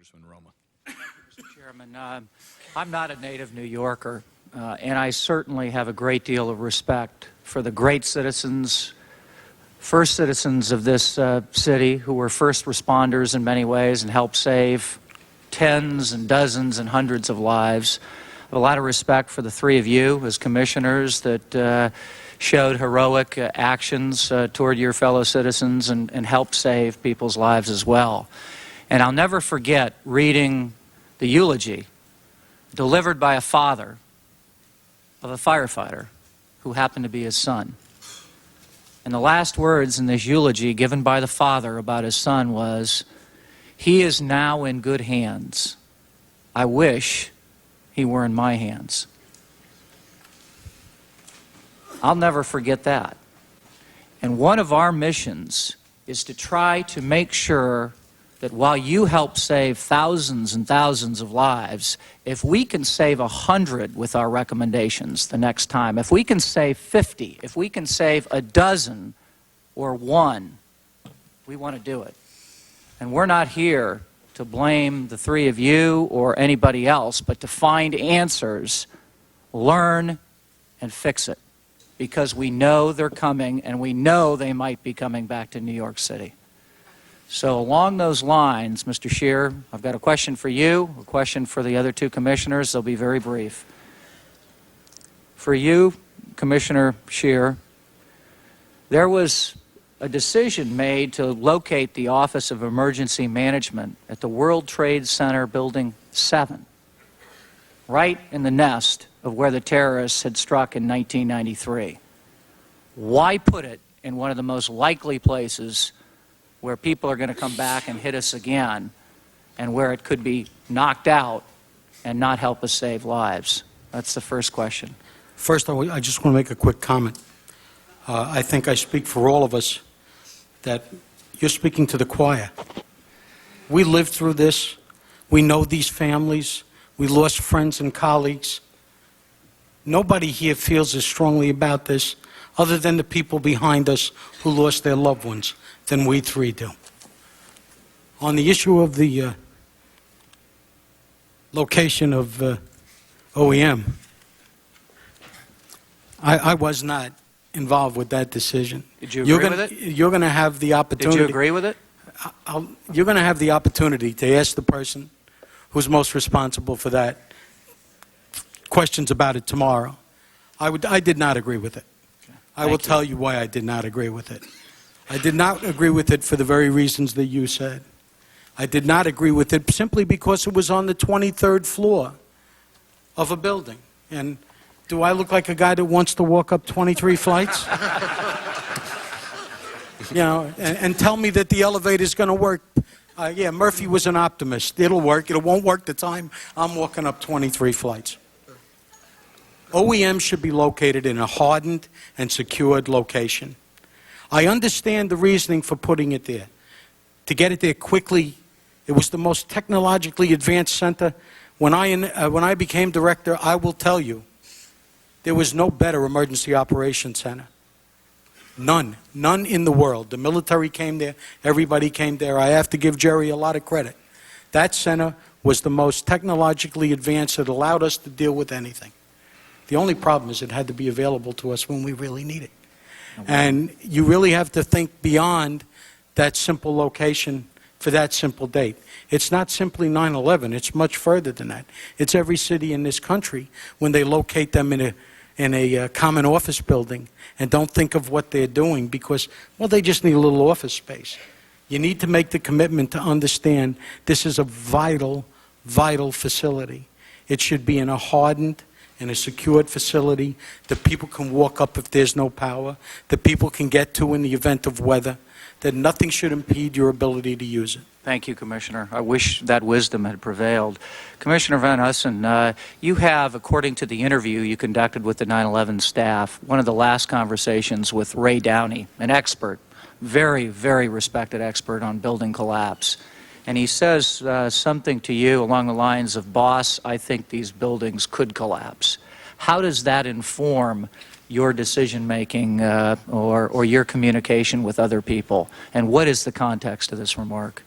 Congressman Roemer. Mr. Chairman, I'm not a native New Yorker, and I certainly have a great deal of respect for the great citizens, first citizens of this city who were first responders in many ways and helped save tens and dozens and hundreds of lives. I have a lot of respect for the three of you as commissioners that showed heroic actions toward your fellow citizens and helped save people's lives as well. And I'll never forget reading the eulogy delivered by a father of a firefighter who happened to be his son. And the last words in this eulogy given by the father about his son was, "He is now in good hands. I wish he were in my hands." I'll never forget that. And one of our missions is to try to make sure that while you help save thousands and thousands of lives, if we can save 100 with our recommendations the next time, if we can save 50, if we can save a dozen or one, we want to do it. And we're not here to blame the three of you or anybody else, but to find answers, learn, and fix it. Because we know they're coming, and we know they might be coming back to New York City. So along those lines, Mr. Sheirer, I've got a question for you, a question for the other two commissioners. They'll be very brief. For you, Commissioner Sheirer, there was a decision made to locate the Office of Emergency Management at the World Trade Center Building 7, right in the nest of where the terrorists had struck in 1993. Why put it in one of the most likely places where people are going to come back and hit us again, and where it could be knocked out and not help us save lives? That's the first question. First, I just want to make a quick comment. I think I speak for all of us that you're speaking to the choir. We lived through this. We know these families. We lost friends and colleagues. Nobody here feels as strongly about this other than the people behind us who lost their loved ones than we three do. On the issue of the location of OEM, I was not involved with that decision. Did you agree with it? You're going to have the opportunity. Did you agree with it? You're going to have the opportunity to ask the person who's most responsible for that questions about it tomorrow. I did not agree with it. Okay. I will tell you why I did not agree with it. I did not agree with it for the very reasons that you said. I did not agree with it simply because it was on the 23rd floor of a building. And do I look like a guy that wants to walk up 23 flights? You know, and tell me that the elevator's going to work. Yeah, Murphy was an optimist. It'll work. It won't work the time I'm walking up 23 flights. OEM should be located in a hardened and secured location. I understand the reasoning for putting it there. To get it there quickly, it was the most technologically advanced center. When I became director, I will tell you, there was no better emergency operations center. None. None in the world. The military came there. Everybody came there. I have to give Jerry a lot of credit. That center was the most technologically advanced that allowed us to deal with anything. The only problem is it had to be available to us when we really need it. And you really have to think beyond that simple location for that simple date. It's not simply 9/11. It's much further than that. It's every city in this country when they locate them in a common office building and don't think of what they're doing because, well, they just need a little office space. You need to make the commitment to understand this is a vital, vital facility. It should be in a hardened and a secured facility that people can walk up if there's no power, that people can get to in the event of weather, that nothing should impede your ability to use it. Thank you, Commissioner. I wish that wisdom had prevailed. Commissioner Van Essen, you have, according to the interview you conducted with the 9/11 staff, one of the last conversations with Ray Downey, an expert, very, very respected expert on building collapse. And he says something to you along the lines of, "Boss, I think these buildings could collapse." How does that inform your decision-making or your communication with other people? And what is the context of this remark?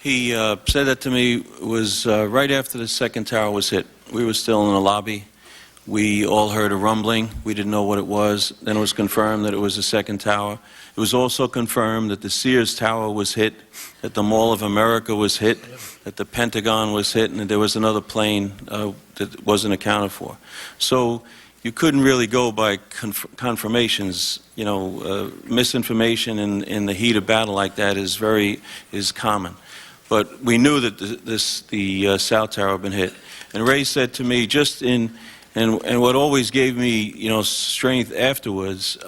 He said that to me was right after the second tower was hit. We were still in the lobby. We all heard a rumbling. We didn't know what it was. Then it was confirmed that it was the second tower. It was also confirmed that the Sears Tower was hit, that the Mall of America was hit, that the Pentagon was hit, and that there was another plane that wasn't accounted for. So you couldn't really go by confirmations. You know, misinformation in the heat of battle like that is common. But we knew that the South Tower had been hit. And Ray said to me, and what always gave me, you know, strength afterwards,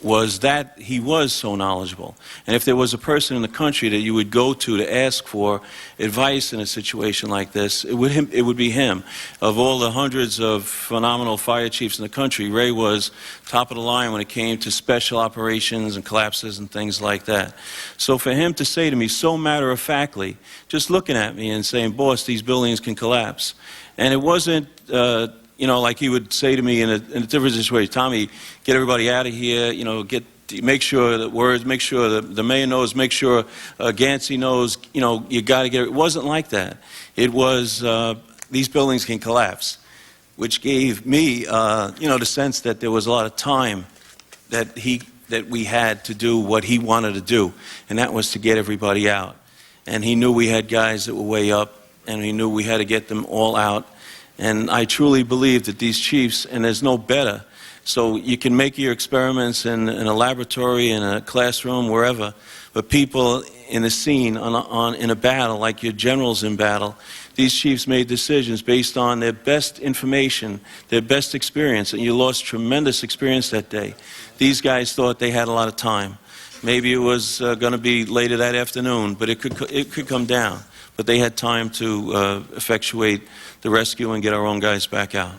was that he was so knowledgeable. And if there was a person in the country that you would go to ask for advice in a situation like this, it would be him. Of all the hundreds of phenomenal fire chiefs in the country, Ray was top of the line when it came to special operations and collapses and things like that. So for him to say to me so matter-of-factly, just looking at me and saying, "Boss, these buildings can collapse," and it wasn't you know, like he would say to me in a different situation, "Tommy, get everybody out of here, you know, make sure that words, make sure that the mayor knows, make sure Gansey knows, you know, you got to get it." It wasn't like that. It was, these buildings can collapse, which gave me, you know, the sense that there was a lot of time that we had to do what he wanted to do, and that was to get everybody out. And he knew we had guys that were way up, and he knew we had to get them all out. And I truly believe that these chiefs, and there's no better, so you can make your experiments in a laboratory, in a classroom, wherever, but people in the scene, in a battle, like your generals in battle, these chiefs made decisions based on their best information, their best experience, and you lost tremendous experience that day. These guys thought they had a lot of time. Maybe it was going to be later that afternoon, but it could come down. But they had time to effectuate the rescue and get our own guys back out.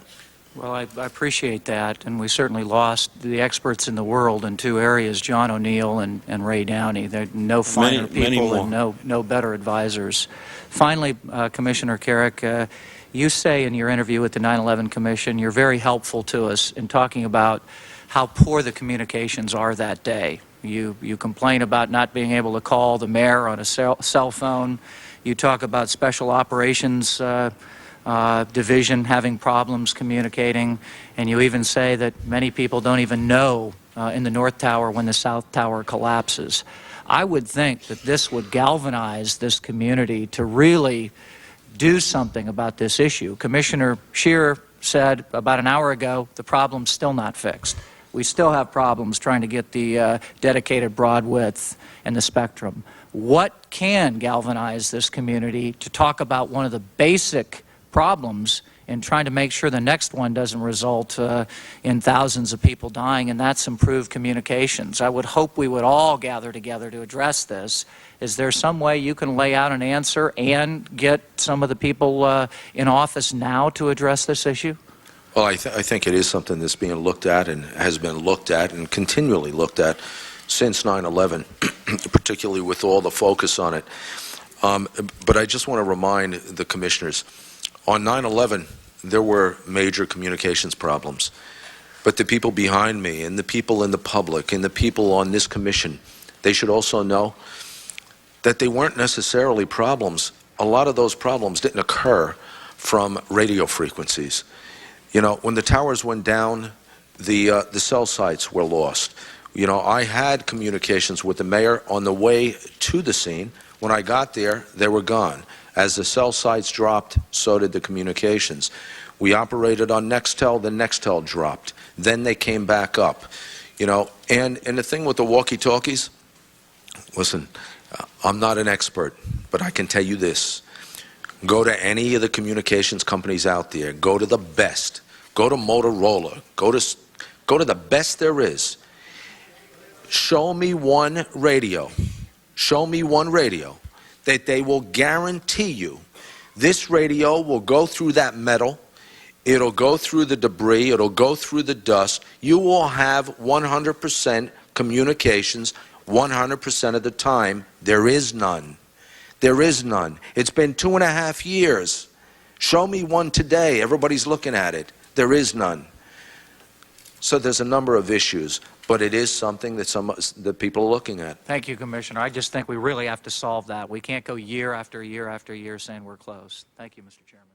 Well, I appreciate that, and we certainly lost the experts in the world in two areas, John O'Neill and Ray Downey. There are no finer people and no better advisors. Finally, Commissioner Kerik, you say in your interview with the 9/11 Commission, you're very helpful to us in talking about how poor the communications are that day. You complain about not being able to call the mayor on a cell phone. You talk about special operations division having problems communicating, and you even say that many people don't even know in the North Tower when the South Tower collapses. I would think that this would galvanize this community to really do something about this issue. Commissioner Sheirer said about an hour ago, the problem's still not fixed. We still have problems trying to get the dedicated broad width and the spectrum. What can galvanize this community to talk about one of the basic problems in trying to make sure the next one doesn't result in thousands of people dying, and that's improved communications? I would hope we would all gather together to address this. Is there some way you can lay out an answer and get some of the people in office now to address this issue? Well, I think it is something that's being looked at and has been looked at and continually looked at since 9/11, particularly with all the focus on it. But I just want to remind the commissioners, on 9/11, there were major communications problems. But the people behind me and the people in the public and the people on this commission, they should also know that they weren't necessarily problems. A lot of those problems didn't occur from radio frequencies. You know, when the towers went down, the cell sites were lost. You know, I had communications with the mayor on the way to the scene. When I got there, they were gone. As the cell sites dropped, so did the communications. We operated on Nextel, then Nextel dropped. Then they came back up. You know, and the thing with the walkie-talkies, listen, I'm not an expert, but I can tell you this. Go to any of the communications companies out there. Go to the best. Go to Motorola. Go to the best there is. Show me one radio. Show me one radio that they will guarantee you this radio will go through that metal. It'll go through the debris. It'll go through the dust. You will have 100% communications 100% of the time. There is none. There is none. It's been 2.5 years. Show me one today. Everybody's looking at it. There is none. So there's a number of issues, but it is something that people are looking at. Thank you, Commissioner. I just think we really have to solve that. We can't go year after year after year saying we're close. Thank you, Mr. Chairman.